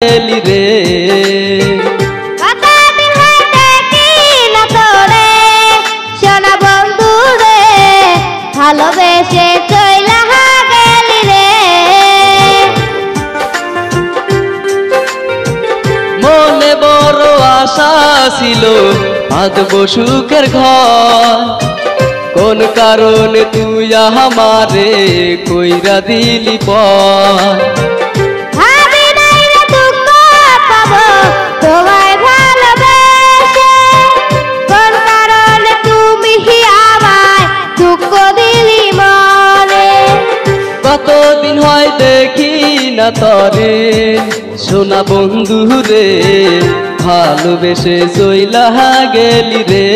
গেলি রে ভালোবেসে চইলা গেলি রে মনে বড় আশা ছিল বাঁধবো সুখের ঘর কোন কারণে তুই আমারে কইরা দিলি পর ভাবি নাই রে দুঃখ পাবো তোমায় ভালোবেসে কোন কারণে তুমি আমায় দুঃখ দিলি মনে কতদিন হয় দেখি না তরে সোনা বন্ধু রে ভালোবেসে চইলা গেলি রে